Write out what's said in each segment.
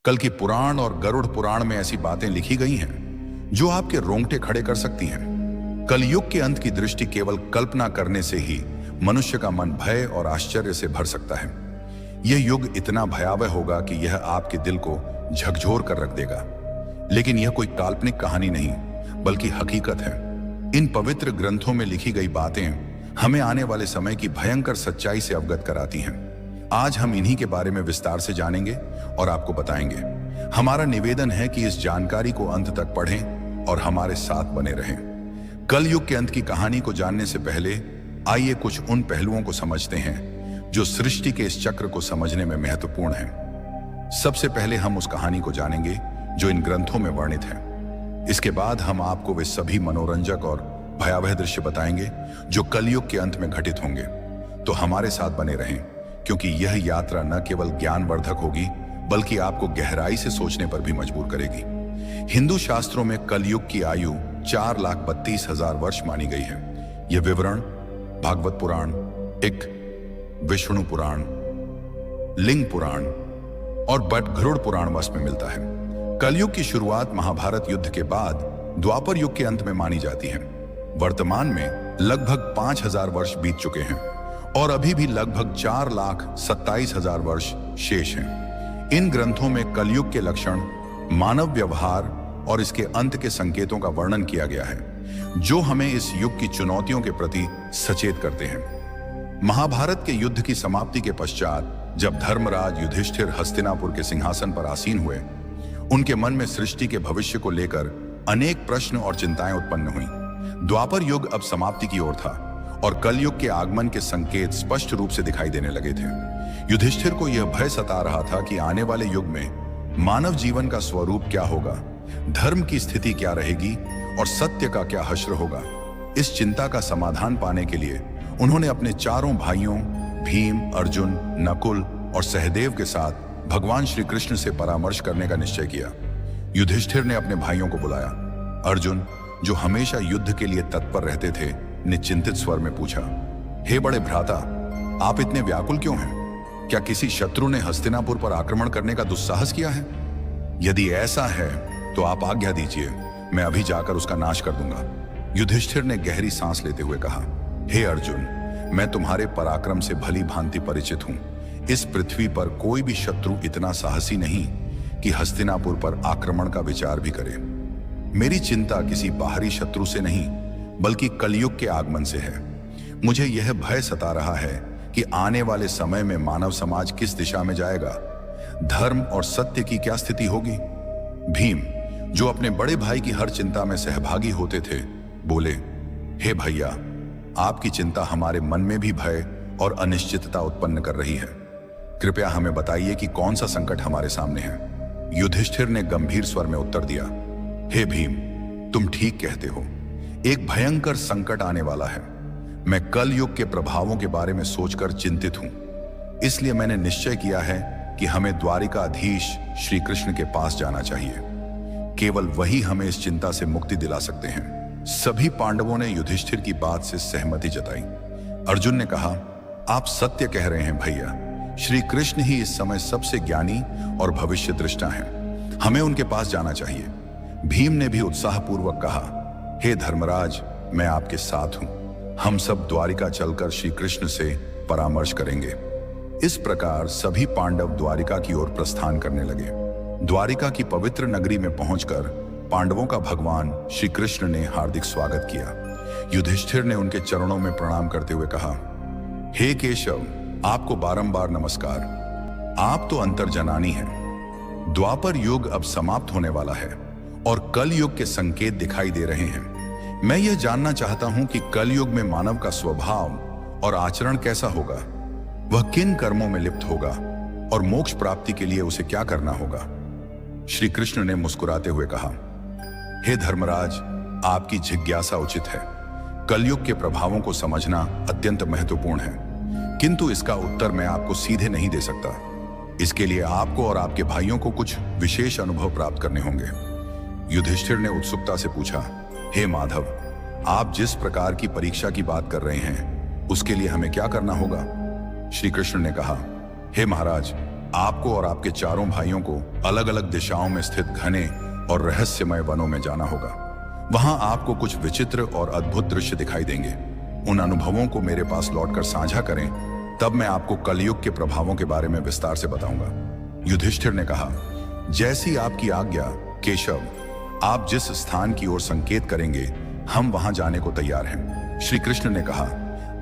कल की पुराण और गरुड़ पुराण में ऐसी बातें लिखी गई हैं जो आपके रोंगटे खड़े कर सकती हैं। कलयुग के अंत की दृष्टि केवल कल्पना करने से ही मनुष्य का मन भय और आश्चर्य से भर सकता है। यह युग इतना भयावह होगा कि यह आपके दिल को झकझोर कर रख देगा। लेकिन यह कोई काल्पनिक कहानी नहीं, बल्कि हकीकत है। इन पवित्र ग्रंथों में लिखी गई बातें हमें आने वाले समय की भयंकर सच्चाई से अवगत कराती हैं। आज हम इन्हीं के बारे में विस्तार से जानेंगे और आपको बताएंगे। हमारा निवेदन है कि इस जानकारी को अंत तक पढ़ें और हमारे साथ बने रहें। कलयुग के अंत की कहानी को जानने से पहले आइए कुछ उन पहलुओं को समझते हैं जो सृष्टि के इस चक्र को समझने में महत्वपूर्ण हैं। सबसे पहले हम उस कहानी को जानेंगे जो इन ग्रंथों में वर्णित है। इसके बाद हम आपको वे सभी मनोरंजक और भयावह दृश्य बताएंगे जो कलयुग के अंत में घटित होंगे। तो हमारे साथ बने रहें, क्योंकि यह यात्रा न केवल ज्ञानवर्धक होगी बल्कि आपको गहराई से सोचने पर भी मजबूर करेगी। हिंदू शास्त्रों में कलयुग की आयु 4,32,000 वर्ष मानी गई है। यह विवरण भागवत पुराण, एक विष्णु पुराण, लिंग पुराण और बटगरुड़ पुराण वश में मिलता है। कलयुग की शुरुआत महाभारत युद्ध के बाद द्वापर युग के अंत में मानी जाती है। वर्तमान में लगभग 5,000 वर्ष बीत चुके हैं और अभी भी लगभग 4,27,000 वर्ष शेष हैं। इन ग्रंथों में कलयुग के लक्षण, मानव व्यवहार और इसके अंत के संकेतों का वर्णन किया गया है, जो हमें इस युग की चुनौतियों के प्रति सचेत करते हैं। महाभारत के युद्ध की समाप्ति के पश्चात जब धर्मराज युधिष्ठिर हस्तिनापुर के सिंहासन पर आसीन हुए, उनके मन में सृष्टि के भविष्य को लेकर अनेक प्रश्न और चिंताएं उत्पन्न हुई। द्वापर युग अब समाप्ति की ओर था और कलयुग के आगमन के संकेत स्पष्ट रूप से दिखाई देने लगे थे। युधिष्ठिर को यह भय सता रहा था कि आने वाले युग में मानव जीवन का स्वरूप क्या होगा, धर्म की स्थिति क्या रहेगी और सत्य का क्या हश्र होगा। इस चिंता का समाधान पाने के लिए उन्होंने अपने चारों भाइयों भीम, अर्जुन, नकुल और सहदेव के साथ भगवान श्री कृष्ण से परामर्श करने का निश्चय किया। युधिष्ठिर ने अपने भाइयों को बुलाया। अर्जुन, जो हमेशा युद्ध के लिए तत्पर रहते थे, ने चिंतित स्वर में पूछा, हे बड़े भ्राता, आप इतने व्याकुल क्यों हैं? क्या किसी शत्रु ने हस्तिनापुर पर आक्रमण करने का दुस्साहस किया है? यदि ऐसा है तो आप आज्ञा दीजिए, मैं अभी जाकर उसका नाश कर दूंगा। युधिष्ठिर ने गहरी सांस लेते हुए कहा, हे अर्जुन, मैं तुम्हारे पराक्रम से भली भांति परिचित हूं। इस पृथ्वी पर कोई भी शत्रु इतना साहसी नहीं कि हस्तिनापुर पर आक्रमण का विचार भी करे। मेरी चिंता किसी बाहरी शत्रु से नहीं बल्कि कलयुग के आगमन से है। मुझे यह भय सता रहा है कि आने वाले समय में मानव समाज किस दिशा में जाएगा, धर्म और सत्य की क्या स्थिति होगी। भीम, जो अपने बड़े भाई की हर चिंता में सहभागी होते थे, बोले, हे भैया, आपकी चिंता हमारे मन में भी भय और अनिश्चितता उत्पन्न कर रही है। कृपया हमें बताइए कि कौन सा संकट हमारे सामने है। युधिष्ठिर ने गंभीर स्वर में उत्तर दिया, हे भीम, तुम ठीक कहते हो, एक भयंकर संकट आने वाला है। मैं कल युग के प्रभावों के बारे में सोचकर चिंतित हूं। इसलिए मैंने निश्चय किया है कि हमें द्वारिकाधीश श्री कृष्ण के पास जाना चाहिए। केवल वही हमें इस चिंता से मुक्ति दिला सकते हैं। सभी पांडवों ने युधिष्ठिर की बात से सहमति जताई। अर्जुन ने कहा, आप सत्य कह रहे हैं भैया, श्री कृष्ण ही इस समय सबसे ज्ञानी और भविष्य दृष्टा हैं। हमें उनके पास जाना चाहिए। भीम ने भी उत्साहपूर्वक कहा, हे धर्मराज, मैं आपके साथ हूं। हम सब द्वारिका चलकर श्री कृष्ण से परामर्श करेंगे। इस प्रकार सभी पांडव द्वारिका की ओर प्रस्थान करने लगे। द्वारिका की पवित्र नगरी में पहुंचकर पांडवों का भगवान श्री कृष्ण ने हार्दिक स्वागत किया। युधिष्ठिर ने उनके चरणों में प्रणाम करते हुए कहा, हे केशव, आपको बारंबार नमस्कार। आप तो अंतर्जनानी हैं। द्वापर युग अब समाप्त होने वाला है और कल युग के संकेत दिखाई दे रहे हैं। मैं यह जानना चाहता हूं कि कल युग में मानव का स्वभाव और आचरण कैसा होगा, वह किन कर्मों में लिप्त होगा और मोक्ष प्राप्ति के लिए उसे क्या करना होगा। श्री कृष्ण ने मुस्कुराते हुए कहा, हे धर्मराज, आपकी जिज्ञासा उचित है। कलयुग के प्रभावों को समझना अत्यंत महत्वपूर्ण है, किंतु इसका उत्तर मैं आपको सीधे नहीं दे सकता। इसके लिए आपको और आपके भाइयों को कुछ विशेष अनुभव प्राप्त करने होंगे। युधिष्ठिर ने उत्सुकता से पूछा, हे माधव, आप जिस प्रकार की परीक्षा की बात कर रहे हैं, उसके लिए हमें क्या करना होगा? श्री कृष्ण ने कहा, हे महाराज, आपको और आपके चारों भाइयों को अलग अलग दिशाओं में स्थित घने और रहस्यमय वनों में जाना होगा। वहां आपको कुछ विचित्र और अद्भुत दृश्य दिखाई देंगे। उन अनुभवों को मेरे पास लौटकर साझा करें, तब मैं आपको कलयुग के प्रभावों के बारे में विस्तार से बताऊंगा। युधिष्ठिर ने कहा, जैसी आपकी आज्ञा केशव। आप जिस स्थान की ओर संकेत करेंगे हम वहां जाने को तैयार हैं। श्री कृष्ण ने कहा,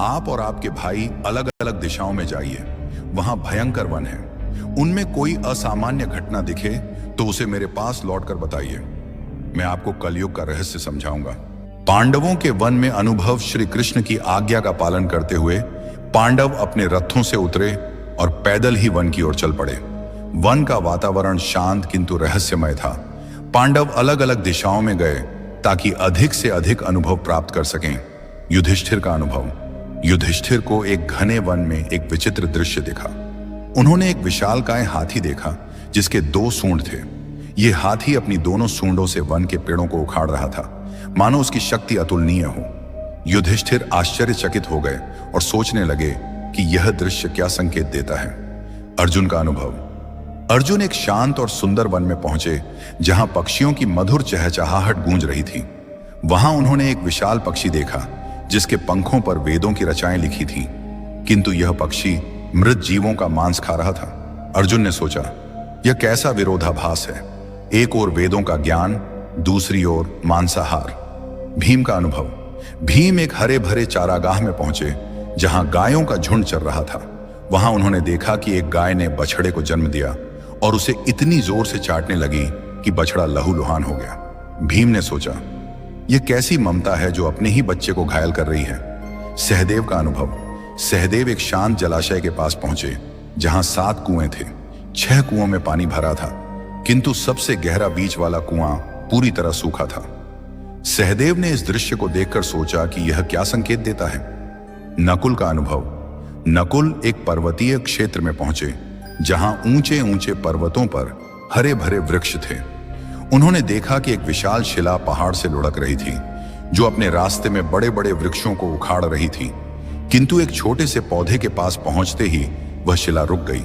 आप और आपके भाई अलग अलग दिशाओं में जाइए। वहां भयंकर वन है। उनमें कोई असामान्य घटना दिखे तो उसे मेरे पास लौटकर बताइए। मैं आपको कलयुग का रहस्य समझाऊंगा। पांडवों के वन में अनुभव। श्री कृष्ण की आज्ञा का पालन करते हुए पांडव अपने रथों से उतरे और पैदल ही वन की ओर चल पड़े। वन का वातावरण शांत किंतु रहस्यमय था। पांडव अलग अलग दिशाओं में गए ताकि अधिक से अधिक अनुभव प्राप्त कर सकें। युधिष्ठिर का अनुभव। युधिष्ठिर को एक घने वन में एक विचित्र दृश्य दिखा। उन्होंने एक विशालकाय हाथी देखा जिसके 2 सूंड थे। ये हाथी अपनी दोनों सूंडों से वन के पेड़ों को उखाड़ रहा था, मानो उसकी शक्ति अतुलनीय हो। युधिष्ठिर आश्चर्यचकित हो गए और सोचने लगे कि यह दृश्य क्या संकेत देता है। अर्जुन का अनुभव। अर्जुन एक शांत और सुंदर वन में पहुंचे जहां पक्षियों की मधुर चहचहाहट गूंज रही थी। वहां उन्होंने एक विशाल पक्षी देखा जिसके पंखों पर वेदों की रचाएं लिखी थीं, किंतु यह पक्षी मृत जीवों का मांस खा रहा था। अर्जुन ने सोचा, यह कैसा विरोधाभास है। एक ओर वेदों का ज्ञान, दूसरी ओर मांसाहार। भीम का अनुभव। भीम एक हरे भरे चारागाह में पहुंचे जहां गायों का झुंड चल रहा था। वहां उन्होंने देखा कि एक गाय ने बछड़े को जन्म दिया और उसे इतनी जोर से चाटने लगी कि बछड़ा लहूलुहान हो गया। भीम ने सोचा, यह कैसी ममता है जो अपने ही बच्चे को घायल कर रही है। सहदेव का अनुभव। सहदेव एक शांत जलाशय के पास पहुंचे जहां 7 कुएं थे। 6 कुओं में पानी भरा था, किंतु सबसे गहरा बीच वाला कुआं पूरी तरह सूखा था। सहदेव ने इस दृश्य को देखकर सोचा कि यह क्या संकेत देता है। नकुल का अनुभव। नकुल एक पर्वतीय क्षेत्र में पहुंचे जहां ऊंचे ऊंचे पर्वतों पर हरे भरे वृक्ष थे। उन्होंने देखा कि एक विशाल शिला पहाड़ से लुढ़क रही थी जो अपने रास्ते में बड़े बड़े वृक्षों को उखाड़ रही थी, किंतु एक छोटे से पौधे के पास पहुंचते ही वह शिला रुक गई।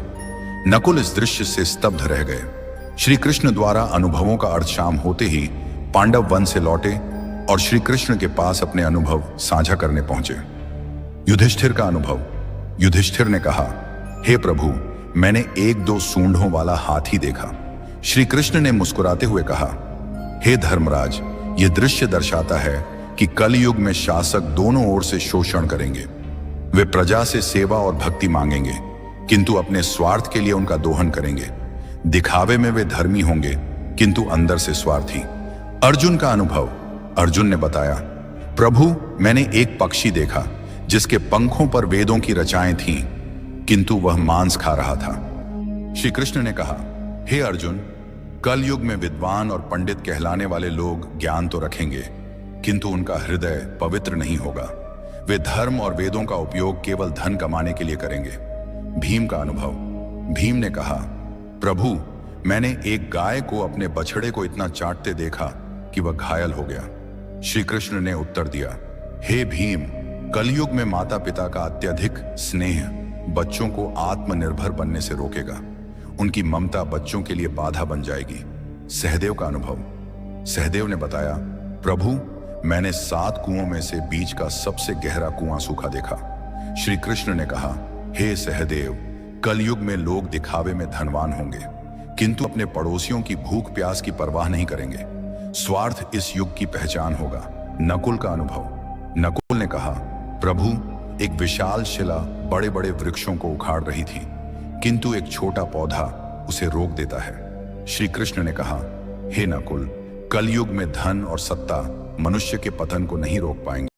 नकुल इस दृश्य से स्तब्ध रह गए। श्री कृष्ण द्वारा अनुभवों का अर्थ शाम होते ही पांडव वन से लौटे और श्री कृष्ण के पास अपने अनुभव साझा करने पहुंचे। युधिष्ठिर का अनुभव। युधिष्ठिर ने कहा, हे प्रभु, मैंने 1-2 सूंडों वाला हाथी देखा। श्री कृष्ण ने मुस्कुराते हुए कहा, हे धर्मराज, यह दृश्य दर्शाता है कि कलयुग में शासक दोनों ओर से शोषण करेंगे। वे प्रजा से सेवा और भक्ति मांगेंगे, किंतु अपने स्वार्थ के लिए उनका दोहन करेंगे। दिखावे में वे धर्मी होंगे, किंतु अंदर से स्वार्थी। अर्जुन का अनुभव। अर्जुन ने बताया, प्रभु, मैंने एक पक्षी देखा जिसके पंखों पर वेदों की रचाएं थीं, किंतु वह मांस खा रहा था। श्री कृष्ण ने कहा, हे अर्जुन, कलयुग में विद्वान और पंडित कहलाने वाले लोग ज्ञान तो रखेंगे, किंतु उनका हृदय पवित्र नहीं होगा। वे धर्म और वेदों का उपयोग केवल धन कमाने के लिए करेंगे। भीम का अनुभव। भीम ने कहा, प्रभु, मैंने एक गाय को अपने बछड़े को इतना चाटते देखा कि वह घायल हो गया। श्री कृष्ण ने उत्तर दिया, हे भीम, कलयुग में माता पिता का अत्यधिक स्नेह बच्चों को आत्मनिर्भर बनने से रोकेगा। उनकी ममता बच्चों के लिए बाधा बन जाएगी। सहदेव का अनुभव। सहदेव ने बताया, प्रभु, मैंने 7 कुओं में से बीच का सबसे गहरा कुआं सूखा देखा। श्री कृष्ण ने कहा, हे सहदेव, कलयुग में लोग दिखावे में धनवान होंगे, किंतु अपने पड़ोसियों की भूख प्यास की परवाह नहीं करेंगे। स्वार्थ इस युग की पहचान होगा। नकुल का अनुभव। नकुल ने कहा, प्रभु, एक विशाल शिला बड़े बड़े वृक्षों को उखाड़ रही थी, किंतु एक छोटा पौधा उसे रोक देता है। श्री कृष्ण ने कहा, हे नकुल, कलयुग में धन और सत्ता मनुष्य के पतन को नहीं रोक पाएंगे।